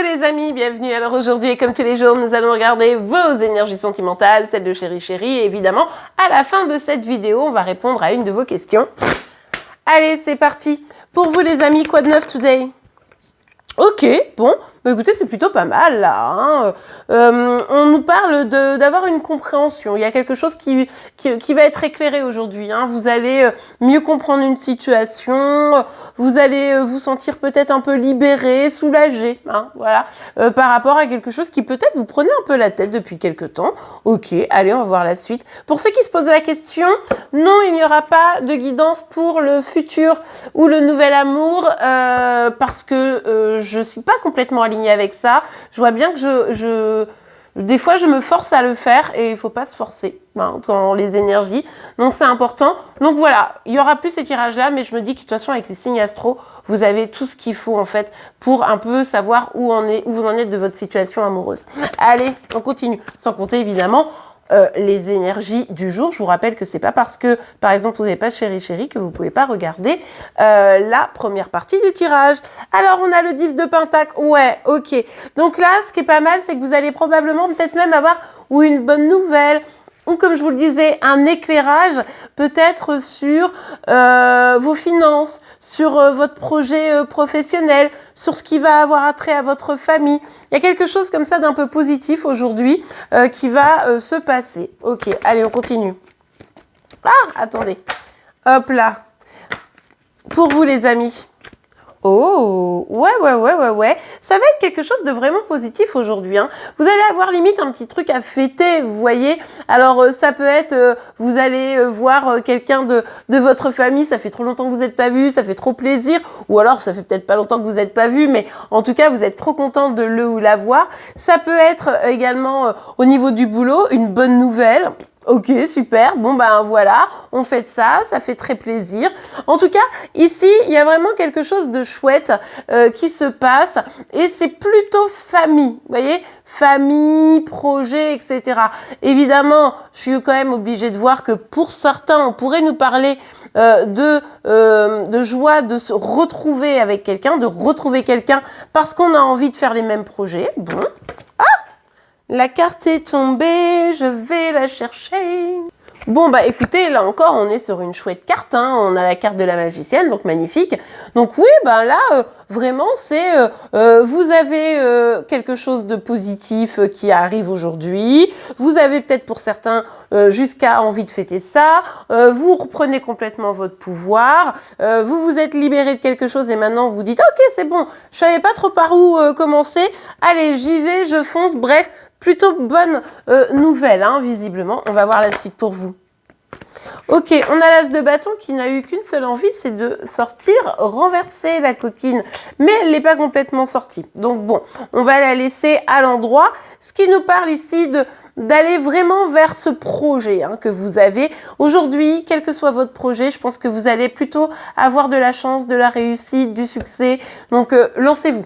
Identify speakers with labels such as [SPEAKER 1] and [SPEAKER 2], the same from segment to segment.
[SPEAKER 1] les amis, bienvenue. Alors aujourd'hui, comme tous les jours, nous allons regarder vos énergies sentimentales, celles de Chéri Chéri. Et évidemment, à la fin de cette vidéo, on va répondre à une de vos questions. Allez, c'est parti. Pour vous les amis, quoi de neuf today? Ok, bon, bah écoutez, c'est plutôt pas mal là. Hein. On nous parle d'avoir une compréhension. Il y a quelque chose qui va être éclairé aujourd'hui. Hein. Vous allez mieux comprendre une situation. Vous allez vous sentir peut-être un peu libéré, soulagé. Hein, voilà, par rapport à quelque chose qui peut-être vous prenait un peu la tête depuis quelque temps. Ok, allez, on va voir la suite. Pour ceux qui se posent la question, non, il n'y aura pas de guidance pour le futur ou le nouvel amour parce que je suis pas complètement alignée avec ça. Je vois bien que des fois, je me force à le faire et il faut pas se forcer dans les énergies. Donc, c'est important. Donc, voilà, il y aura plus ces tirages-là, mais je me dis que de toute façon, avec les signes astro, vous avez tout ce qu'il faut, en fait, pour un peu savoir où vous en êtes de votre situation amoureuse. Allez, on continue. Sans compter, évidemment, les énergies du jour. Je vous rappelle que c'est pas parce que, par exemple, vous n'avez pas de Chéri Chéri que vous pouvez pas regarder la première partie du tirage. Alors, on a le 10 de Pentacle. Ouais, ok. Donc là, ce qui est pas mal, c'est que vous allez probablement peut-être même avoir ou une bonne nouvelle, ou comme je vous le disais, un éclairage peut-être sur vos finances, sur votre projet professionnel, sur ce qui va avoir attrait à votre famille. Il y a quelque chose comme ça d'un peu positif aujourd'hui qui va se passer. Ok, allez, on continue. Ah, attendez. Hop là. Pour vous les amis. Oh, ouais. Ça va être quelque chose de vraiment positif aujourd'hui. Hein. Vous allez avoir limite un petit truc à fêter, vous voyez. Alors, ça peut être, vous allez voir quelqu'un de votre famille, ça fait trop longtemps que vous n'êtes pas vu, ça fait trop plaisir. Ou alors, ça fait peut-être pas longtemps que vous n'êtes pas vu, mais en tout cas, vous êtes trop content de le ou la voir. Ça peut être également, au niveau du boulot, une bonne nouvelle. Ok, super. Bon, ben voilà, on fait ça, ça fait très plaisir. En tout cas, ici, il y a vraiment quelque chose de chouette qui se passe et c'est plutôt famille, vous voyez, famille, projet, etc. Évidemment, je suis quand même obligée de voir que pour certains, on pourrait nous parler de joie de se retrouver avec quelqu'un, de retrouver quelqu'un parce qu'on a envie de faire les mêmes projets. Bon. La carte est tombée, je vais la chercher. Bon, bah écoutez, là encore, on est sur une chouette carte. Hein. On a la carte de la magicienne, donc magnifique. Donc oui, bah là, vraiment, c'est vous avez quelque chose de positif qui arrive aujourd'hui. Vous avez peut-être pour certains jusqu'à envie de fêter ça. Vous reprenez complètement votre pouvoir. Vous vous êtes libéré de quelque chose et maintenant vous dites « Ok, c'est bon, je savais pas trop par où commencer. Allez, j'y vais, je fonce. » Bref, plutôt bonne nouvelle, hein, visiblement. On va voir la suite pour vous. Ok, on a l'as de bâton qui n'a eu qu'une seule envie, c'est de sortir, renverser la coquine. Mais elle n'est pas complètement sortie. Donc bon, on va la laisser à l'endroit. Ce qui nous parle ici d'aller vraiment vers ce projet que vous avez. Aujourd'hui, quel que soit votre projet, je pense que vous allez plutôt avoir de la chance, de la réussite, du succès. Donc lancez-vous.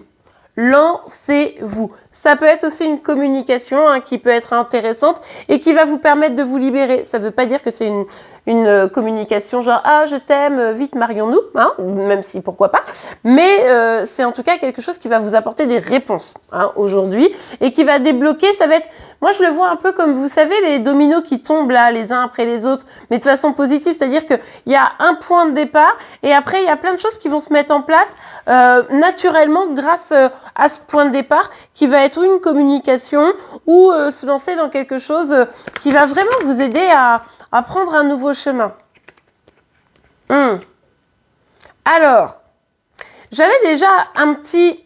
[SPEAKER 1] Lancez-vous. Ça peut être aussi une communication qui peut être intéressante et qui va vous permettre de vous libérer. Ça ne veut pas dire que c'est une communication genre « Ah, je t'aime, vite marions-nous hein, », même si pourquoi pas. Mais c'est en tout cas quelque chose qui va vous apporter des réponses aujourd'hui et qui va débloquer. Ça va être, moi je le vois un peu comme, vous savez, les dominos qui tombent là, les uns après les autres, mais de façon positive. C'est-à-dire qu'il y a un point de départ et après il y a plein de choses qui vont se mettre en place naturellement grâce à ce point de départ qui va être une communication ou se lancer dans quelque chose qui va vraiment vous aider à prendre un nouveau chemin. Alors, j'avais déjà un petit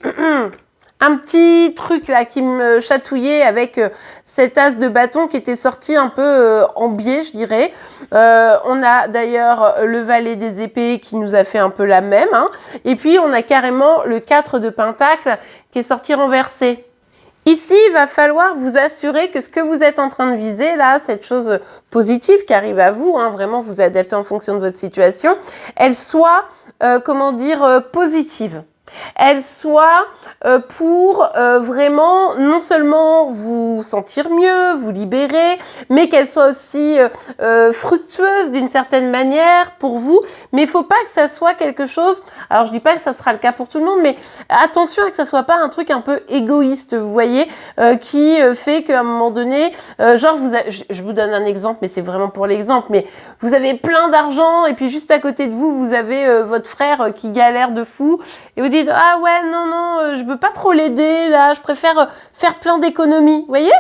[SPEAKER 1] truc là qui me chatouillait avec cet as de bâton qui était sorti un peu en biais, je dirais. On a d'ailleurs le valet des épées qui nous a fait un peu la même. Hein. Et puis, on a carrément le 4 de pentacle qui est sorti renversé. Ici, il va falloir vous assurer que ce que vous êtes en train de viser, là, cette chose positive qui arrive à vous, vraiment vous adapter en fonction de votre situation, elle soit, positive. elle soit pour vraiment non seulement vous sentir mieux, vous libérer, mais qu'elle soit aussi fructueuse d'une certaine manière pour vous. Mais il faut pas que ça soit quelque chose, alors je dis pas que ça sera le cas pour tout le monde, mais attention à que ça soit pas un truc un peu égoïste, vous voyez, qui fait qu'à un moment donné, genre je vous donne un exemple, mais c'est vraiment pour l'exemple, mais vous avez plein d'argent et puis juste à côté de vous, vous avez votre frère qui galère de fou et vous dites ah ouais non je veux pas trop l'aider là, je préfère faire plein d'économies, vous voyez,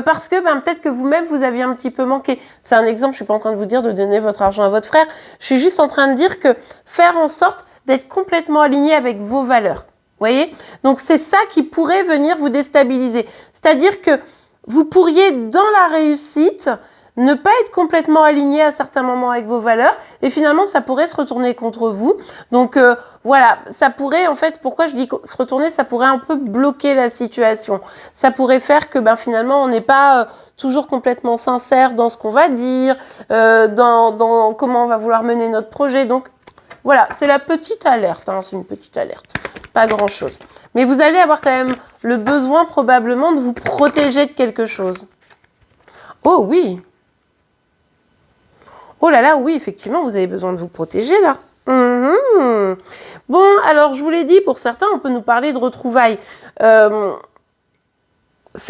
[SPEAKER 1] parce que peut-être que vous-même vous aviez un petit peu manqué. C'est un exemple, je suis pas en train de vous dire de donner votre argent à votre frère, je suis juste en train de dire que faire en sorte d'être complètement aligné avec vos valeurs, voyez. Donc c'est ça qui pourrait venir vous déstabiliser, c'est-à-dire que vous pourriez dans la réussite ne pas être complètement aligné à certains moments avec vos valeurs et finalement ça pourrait se retourner contre vous. Donc voilà, ça pourrait en fait, pourquoi je dis se retourner, ça pourrait un peu bloquer la situation. Ça pourrait faire que finalement on n'est pas toujours complètement sincère dans ce qu'on va dire, dans comment on va vouloir mener notre projet. Donc voilà, c'est la petite alerte, hein, c'est une petite alerte, pas grand chose. Mais vous allez avoir quand même le besoin probablement de vous protéger de quelque chose. Oh oui! Oh là là, oui, effectivement, vous avez besoin de vous protéger, là. Bon, alors, je vous l'ai dit, pour certains, on peut nous parler de retrouvailles. Ça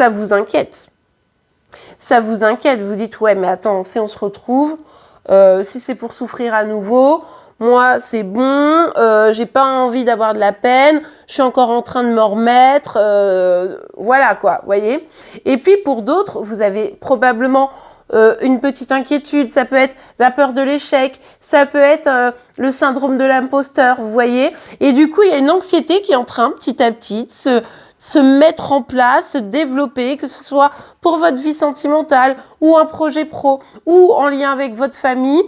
[SPEAKER 1] vous inquiète. Ça vous inquiète. Vous dites, ouais, mais attends, si on se retrouve, si c'est pour souffrir à nouveau, moi, c'est bon, j'ai pas envie d'avoir de la peine, je suis encore en train de me remettre, voilà, quoi, vous voyez. Et puis, pour d'autres, vous avez probablement une petite inquiétude, ça peut être la peur de l'échec, ça peut être le syndrome de l'imposteur, vous voyez. Et du coup, il y a une anxiété qui est en train, petit à petit, de se mettre en place, se développer, que ce soit pour votre vie sentimentale ou un projet pro ou en lien avec votre famille.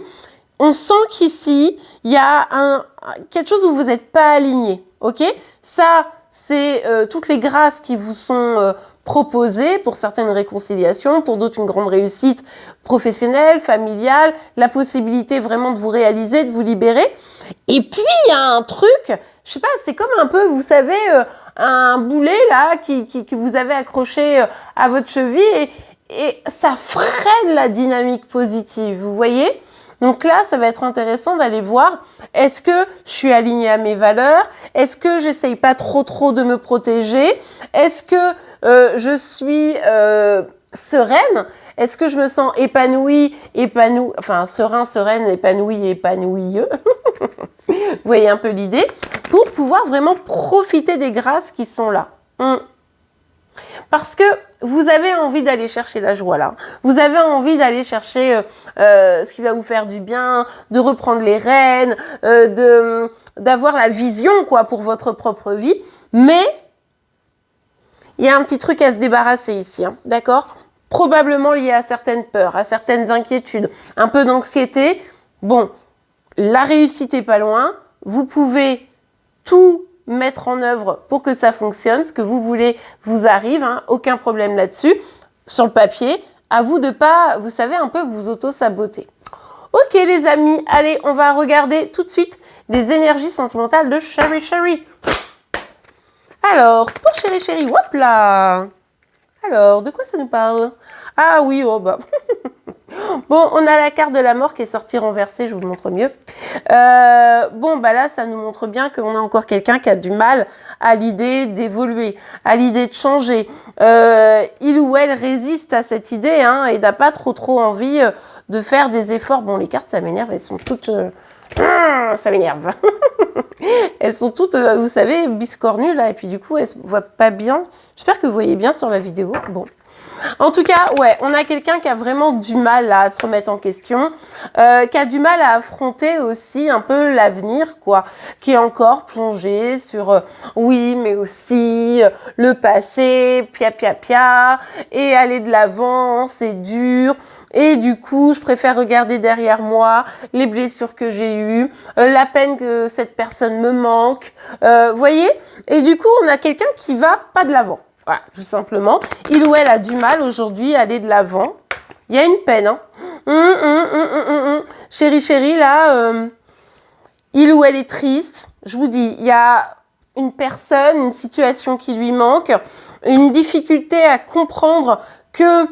[SPEAKER 1] On sent qu'ici, il y a quelque chose où vous n'êtes pas aligné, ok? Ça, c'est toutes les grâces qui vous sont proposées, pour certaines réconciliations, pour d'autres une grande réussite professionnelle, familiale, la possibilité vraiment de vous réaliser, de vous libérer. Et puis, il y a un truc, je sais pas, c'est comme un peu, vous savez, un boulet là que vous avez accroché à votre cheville et ça freine la dynamique positive, vous voyez? Donc là, ça va être intéressant d'aller voir, est-ce que je suis alignée à mes valeurs? Est-ce que j'essaye pas trop de me protéger? Est-ce que je suis sereine? Est-ce que je me sens épanouie, enfin sereine, épanouie, épanouieux? Vous voyez un peu l'idée? Pour pouvoir vraiment profiter des grâces qui sont là. Parce que vous avez envie d'aller chercher la joie là. Vous avez envie d'aller chercher ce qui va vous faire du bien, de reprendre les rênes, d'avoir la vision quoi pour votre propre vie. Mais il y a un petit truc à se débarrasser ici, hein, d'accord? Probablement lié à certaines peurs, à certaines inquiétudes, un peu d'anxiété. Bon, la réussite est pas loin. Vous pouvez tout mettre en œuvre pour que ça fonctionne, ce que vous voulez vous arrive, hein, aucun problème là-dessus, sur le papier, à vous de pas, vous savez, un peu vous auto-saboter. Ok les amis, allez, on va regarder tout de suite les énergies sentimentales de Chérie Chérie. Alors, pour Chérie Chérie, hop là. Alors, de quoi ça nous parle? Ah oui, oh bah... Bon, on a la carte de la mort qui est sortie renversée, je vous le montre mieux. Bon, bah là, ça nous montre bien qu'on a encore quelqu'un qui a du mal à l'idée d'évoluer, à l'idée de changer. Il ou elle résiste à cette idée hein, et n'a pas trop envie de faire des efforts. Bon, les cartes, ça m'énerve, elles sont toutes... ça m'énerve. Elles sont toutes, vous savez, biscornues là, et puis du coup, elles ne voient pas bien. J'espère que vous voyez bien sur la vidéo. Bon. En tout cas, ouais, on a quelqu'un qui a vraiment du mal à se remettre en question, qui a du mal à affronter aussi un peu l'avenir, quoi, qui est encore plongé sur oui, mais aussi le passé, pia, et aller de l'avant, c'est dur. Et du coup, je préfère regarder derrière moi les blessures que j'ai eues, la peine que cette personne me manque, voyez? Et du coup, on a quelqu'un qui va pas de l'avant. Voilà, tout simplement. Il ou elle a du mal aujourd'hui à aller de l'avant. Il y a une peine. Hein. Chérie, là, il ou elle est triste. Je vous dis, il y a une personne, une situation qui lui manque, une difficulté à comprendre que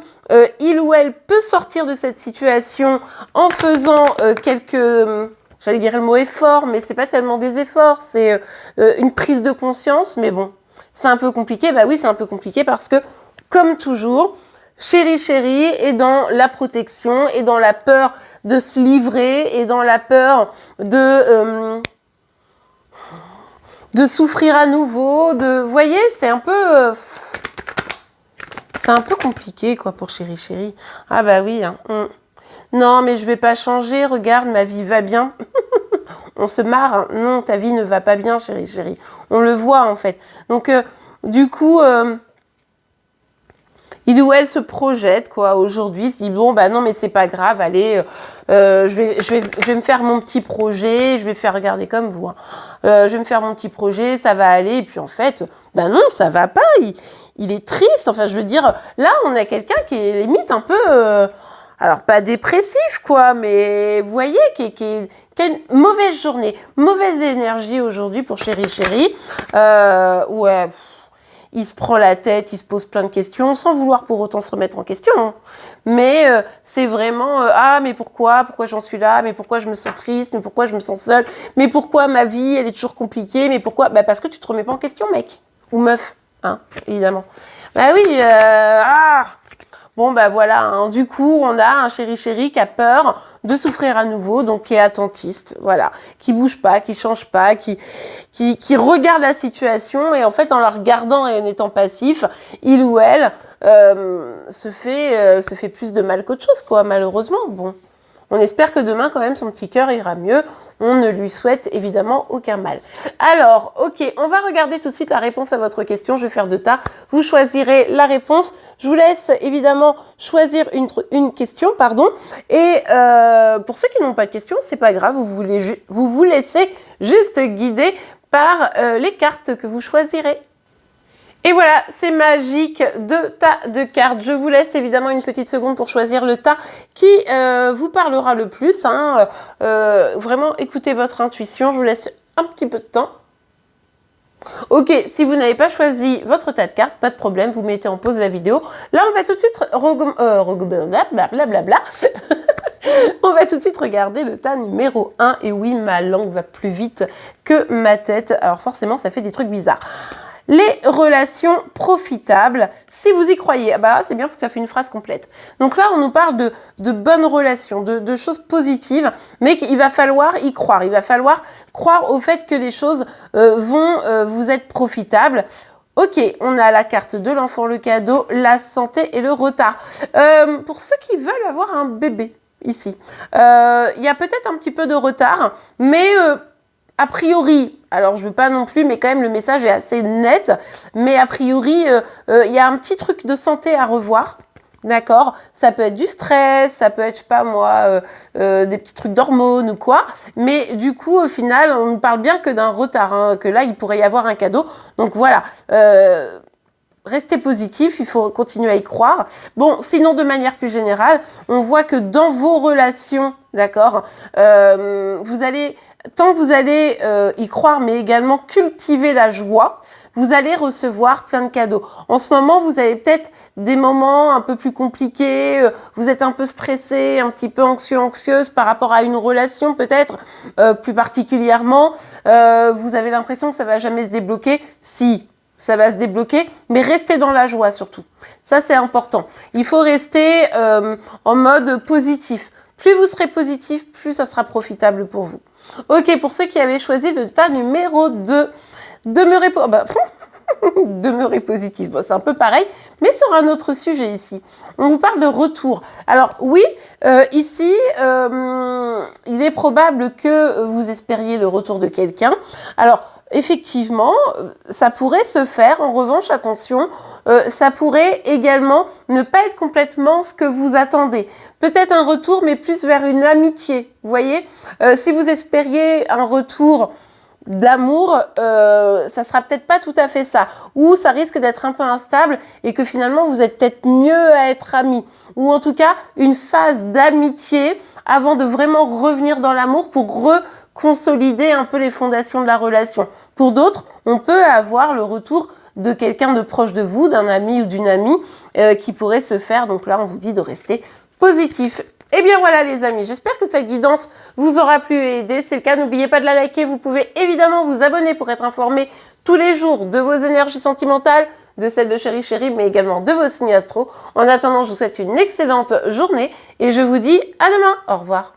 [SPEAKER 1] il ou elle peut sortir de cette situation en faisant quelques... J'allais dire le mot effort, mais c'est pas tellement des efforts, c'est une prise de conscience. Mais bon, c'est un peu compliqué. Bah oui, c'est un peu compliqué parce que, comme toujours, Chéri Chéri est dans la protection, et dans la peur de se livrer, et dans la peur de souffrir à nouveau. Vous voyez, c'est un peu compliqué, quoi, pour Chéri Chéri. Ah bah oui, hein. Non, mais je vais pas changer, regarde, ma vie va bien. On se marre, hein. Non, ta vie ne va pas bien, Chéri Chéri. On le voit, en fait. Donc, du coup, il ou elle se projette, quoi, aujourd'hui, se dit, bon, bah non, mais c'est pas grave, allez, je vais me faire mon petit projet, je vais faire regarder comme vous, hein. Je vais me faire mon petit projet, ça va aller, et puis en fait, bah non, ça va pas, il est triste, enfin, je veux dire, là, on a quelqu'un qui est limite un peu, alors pas dépressif, quoi, mais vous voyez, qui a une mauvaise journée, mauvaise énergie aujourd'hui pour Chéri Chéri, ouais, il se prend la tête, il se pose plein de questions, sans vouloir pour autant se remettre en question. Hein. Mais c'est vraiment, ah, mais pourquoi j'en suis là, mais pourquoi je me sens triste, mais pourquoi je me sens seule, mais pourquoi ma vie, elle est toujours compliquée, mais pourquoi, bah parce que tu te remets pas en question, mec, ou meuf, hein, évidemment. Bah oui, bon, bah voilà, hein. Du coup, on a un Chéri Chéri qui a peur de souffrir à nouveau, donc qui est attentiste, voilà, qui bouge pas, qui change pas, qui regarde la situation, et en fait, en la regardant et en étant passif, il ou elle se fait plus de mal qu'autre chose, quoi, malheureusement. Bon, on espère que demain, quand même, son petit cœur ira mieux. On ne lui souhaite évidemment aucun mal. Alors, ok, on va regarder tout de suite la réponse à votre question. Je vais faire 2 tas. Vous choisirez la réponse. Je vous laisse évidemment choisir une question, pardon. Et pour ceux qui n'ont pas de questions, c'est pas grave. Vous vous laissez juste guider par les cartes que vous choisirez. Et voilà, c'est magique, 2 tas de cartes. Je vous laisse évidemment une petite seconde pour choisir le tas qui vous parlera le plus. Hein. Vraiment, écoutez votre intuition. Je vous laisse un petit peu de temps. Ok, si vous n'avez pas choisi votre tas de cartes, pas de problème, vous mettez en pause la vidéo. Là, on va tout de suite blablabla. On va tout de suite regarder le tas numéro 1. Et oui, ma langue va plus vite que ma tête. Alors forcément, ça fait des trucs bizarres. Les relations profitables, si vous y croyez, ah bah c'est bien parce que ça fait une phrase complète. Donc là, on nous parle de bonnes relations, de choses positives, mais qu'il va falloir y croire. Il va falloir croire au fait que les choses vont vous être profitables. Ok, on a la carte de l'enfant, le cadeau, la santé et le retard. Pour ceux qui veulent avoir un bébé, ici, il y a peut-être un petit peu de retard, mais... a priori, alors je veux pas non plus, mais quand même le message est assez net, mais a priori, il y a un petit truc de santé à revoir, d'accord? Ça peut être du stress, ça peut être, je sais pas moi, des petits trucs d'hormones ou quoi, mais du coup, au final, on ne parle bien que d'un retard, hein, que là, il pourrait y avoir un cadeau, donc voilà. Restez positif, il faut continuer à y croire. Bon, sinon, de manière plus générale, on voit que dans vos relations, d'accord, vous allez, tant que vous allez y croire, mais également cultiver la joie, vous allez recevoir plein de cadeaux. En ce moment, vous avez peut-être des moments un peu plus compliqués, vous êtes un peu stressé, un petit peu anxieux, anxieuse par rapport à une relation peut-être, plus particulièrement. Vous avez l'impression que ça va jamais se débloquer. Si, ça va se débloquer, mais restez dans la joie surtout. Ça, c'est important. Il faut rester en mode positif. Plus vous serez positif, plus ça sera profitable pour vous. Ok, pour ceux qui avaient choisi le tas numéro 2, demeurer positif. Bon, c'est un peu pareil, mais sur un autre sujet ici. On vous parle de retour. Alors oui, ici, il est probable que vous espériez le retour de quelqu'un. Alors, effectivement, ça pourrait se faire. En revanche, attention, ça pourrait également ne pas être complètement ce que vous attendez. Peut-être un retour, mais plus vers une amitié. Vous voyez, si vous espériez un retour d'amour, ça sera peut-être pas tout à fait ça. Ou ça risque d'être un peu instable et que finalement, vous êtes peut-être mieux à être amis. Ou en tout cas, une phase d'amitié avant de vraiment revenir dans l'amour pour consolider un peu les fondations de la relation. Pour d'autres, on peut avoir le retour de quelqu'un de proche de vous, d'un ami ou d'une amie qui pourrait se faire. Donc là, on vous dit de rester positif. Et bien voilà les amis, j'espère que cette guidance vous aura plu et aidé. C'est le cas, n'oubliez pas de la liker. Vous pouvez évidemment vous abonner pour être informé tous les jours de vos énergies sentimentales, de celles de Chéri Chéri, mais également de vos signes astro. En attendant, je vous souhaite une excellente journée et je vous dis à demain. Au revoir.